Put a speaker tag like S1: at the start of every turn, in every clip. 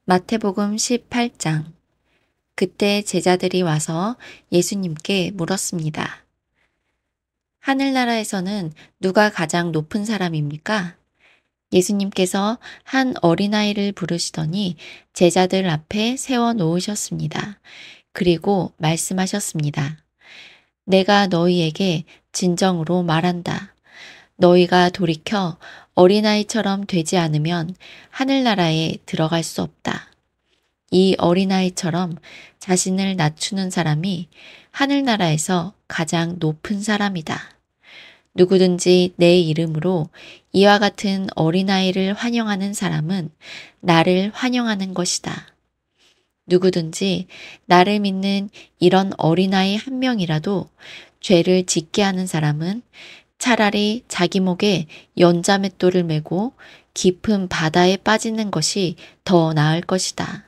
S1: 마태복음 18장. 그때 제자들이 와서 예수님께 물었습니다. 하늘나라에서는 누가 가장 높은 사람입니까? 예수님께서 한 어린아이를 부르시더니 제자들 앞에 세워 놓으셨습니다. 그리고 말씀하셨습니다. 내가 너희에게 진정으로 말한다. 너희가 돌이켜 어린아이처럼 되지 않으면 하늘나라에 들어갈 수 없다. 이 어린아이처럼 자신을 낮추는 사람이 하늘나라에서 가장 높은 사람이다. 누구든지 내 이름으로 이와 같은 어린아이를 환영하는 사람은 나를 환영하는 것이다. 누구든지 나를 믿는 이런 어린아이 한 명이라도 죄를 짓게 하는 사람은 차라리 자기 목에 연자맷돌을 메고 깊은 바다에 빠지는 것이 더 나을 것이다.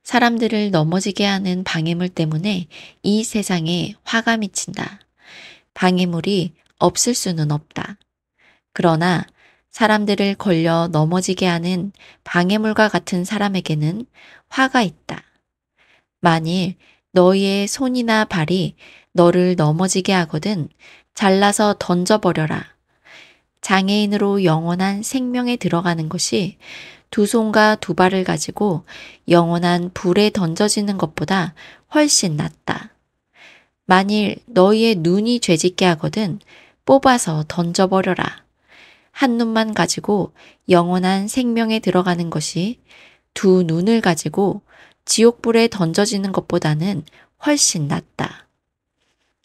S1: 사람들을 넘어지게 하는 방해물 때문에 이 세상에 화가 미친다. 방해물이 없을 수는 없다. 그러나 사람들을 걸려 넘어지게 하는 방해물과 같은 사람에게는 화가 있다. 만일 너희의 손이나 발이 너를 넘어지게 하거든 잘라서 던져버려라. 장애인으로 영원한 생명에 들어가는 것이 두 손과 두 발을 가지고 영원한 불에 던져지는 것보다 훨씬 낫다. 만일 너희의 눈이 죄짓게 하거든 뽑아서 던져버려라. 한 눈만 가지고 영원한 생명에 들어가는 것이 두 눈을 가지고 지옥불에 던져지는 것보다는 훨씬 낫다.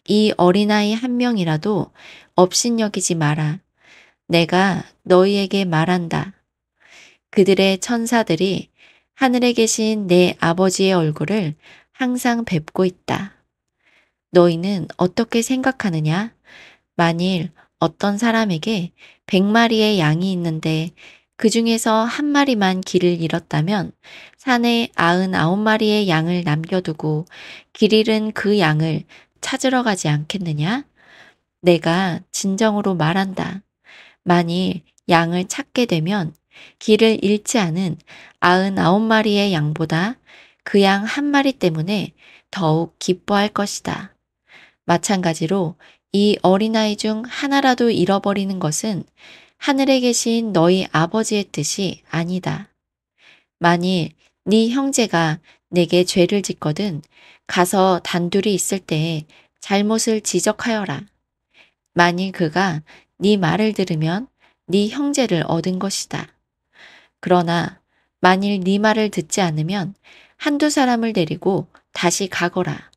S1: 이 어린아이 한 명이라도 업신여기지 마라. 내가 너희에게 말한다. 그들의 천사들이 하늘에 계신 내 아버지의 얼굴을 항상 뵙고 있다. 너희는 어떻게 생각하느냐? 만일 어떤 사람에게 100마리의 양이 있는데 그 중에서 한 마리만 길을 잃었다면 산에 99마리의 양을 남겨두고 길 잃은 그 양을 찾으러 가지 않겠느냐? 내가 진정으로 말한다. 만일 양을 찾게 되면 길을 잃지 않은 99마리의 양보다 그 양 한 마리 때문에 더욱 기뻐할 것이다. 마찬가지로 이 어린아이 중 하나라도 잃어버리는 것은 하늘에 계신 너희 아버지의 뜻이 아니다. 만일 네 형제가 내게 죄를 짓거든 가서 단둘이 있을 때에 잘못을 지적하여라. 만일 그가 네 말을 들으면 네 형제를 얻은 것이다. 그러나 만일 네 말을 듣지 않으면 한두 사람을 데리고 다시 가거라.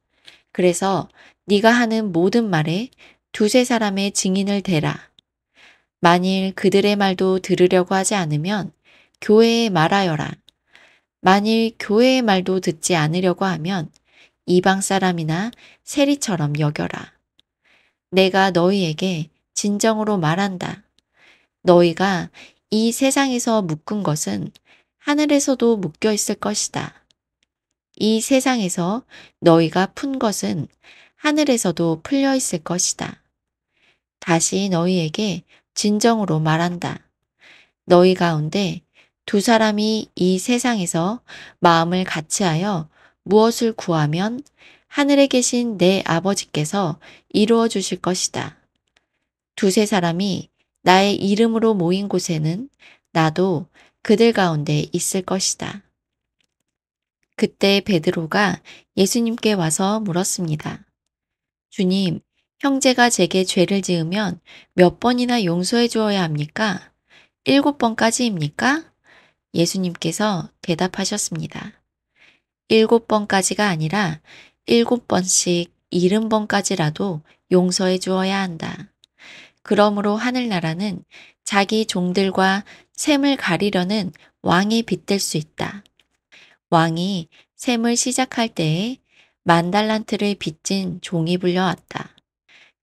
S1: 그래서 네가 하는 모든 말에 두세 사람의 증인을 대라. 만일 그들의 말도 들으려고 하지 않으면 교회에 말하여라. 만일 교회의 말도 듣지 않으려고 하면 이방 사람이나 세리처럼 여겨라. 내가 너희에게 진정으로 말한다. 너희가 이 세상에서 묶은 것은 하늘에서도 묶여 있을 것이다. 이 세상에서 너희가 푼 것은 하늘에서도 풀려 있을 것이다. 다시 너희에게 진정으로 말한다. 너희 가운데 두 사람이 이 세상에서 마음을 같이하여 무엇을 구하면 하늘에 계신 내 아버지께서 이루어 주실 것이다. 두세 사람이 나의 이름으로 모인 곳에는 나도 그들 가운데 있을 것이다. 그때 베드로가 예수님께 와서 물었습니다. 주님, 형제가 제게 죄를 지으면 몇 번이나 용서해 주어야 합니까? 7번까지입니까? 예수님께서 대답하셨습니다. 7번까지가 아니라 7번씩 70번까지라도 용서해 주어야 한다. 그러므로 하늘나라는 자기 종들과 셈을 가리려는 왕이 빗댈 수 있다. 왕이 셈을 시작할 때에 10,000달란트를 빚진 종이 불려왔다.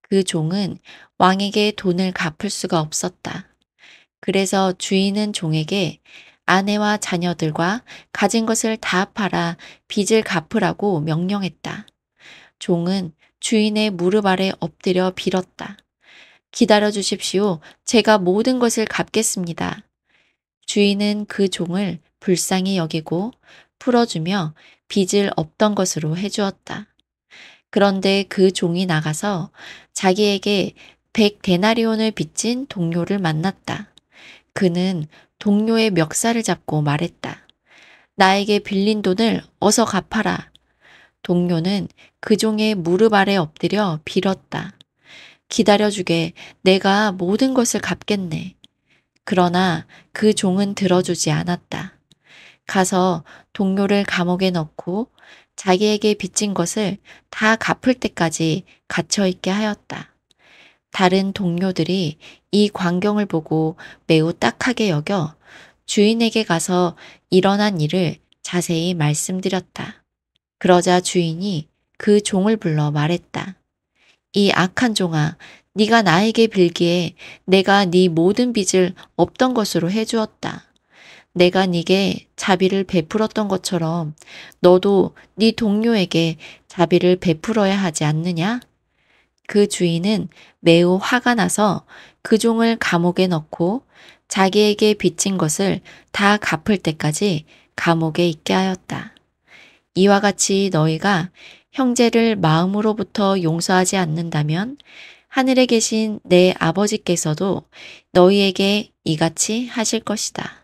S1: 그 종은 왕에게 돈을 갚을 수가 없었다. 그래서 주인은 종에게 아내와 자녀들과 가진 것을 다 팔아 빚을 갚으라고 명령했다. 종은 주인의 무릎 아래 엎드려 빌었다. 기다려 주십시오. 제가 모든 것을 갚겠습니다. 주인은 그 종을 불쌍히 여기고 풀어주며 빚을 없던 것으로 해주었다. 그런데 그 종이 나가서 자기에게 100데나리온을 빚진 동료를 만났다. 그는 동료의 멱살을 잡고 말했다. 나에게 빌린 돈을 어서 갚아라. 동료는 그 종의 무릎 아래 엎드려 빌었다. 기다려주게, 내가 모든 것을 갚겠네. 그러나 그 종은 들어주지 않았다. 가서 동료를 감옥에 넣고 자기에게 빚진 것을 다 갚을 때까지 갇혀 있게 하였다. 다른 동료들이 이 광경을 보고 매우 딱하게 여겨 주인에게 가서 일어난 일을 자세히 말씀드렸다. 그러자 주인이 그 종을 불러 말했다. 이 악한 종아, 네가 나에게 빌기에 내가 네 모든 빚을 없던 것으로 해주었다. 내가 네게 자비를 베풀었던 것처럼 너도 네 동료에게 자비를 베풀어야 하지 않느냐? 그 주인은 매우 화가 나서 그 종을 감옥에 넣고 자기에게 빚진 것을 다 갚을 때까지 감옥에 있게 하였다. 이와 같이 너희가 형제를 마음으로부터 용서하지 않는다면 하늘에 계신 내 아버지께서도 너희에게 이같이 하실 것이다.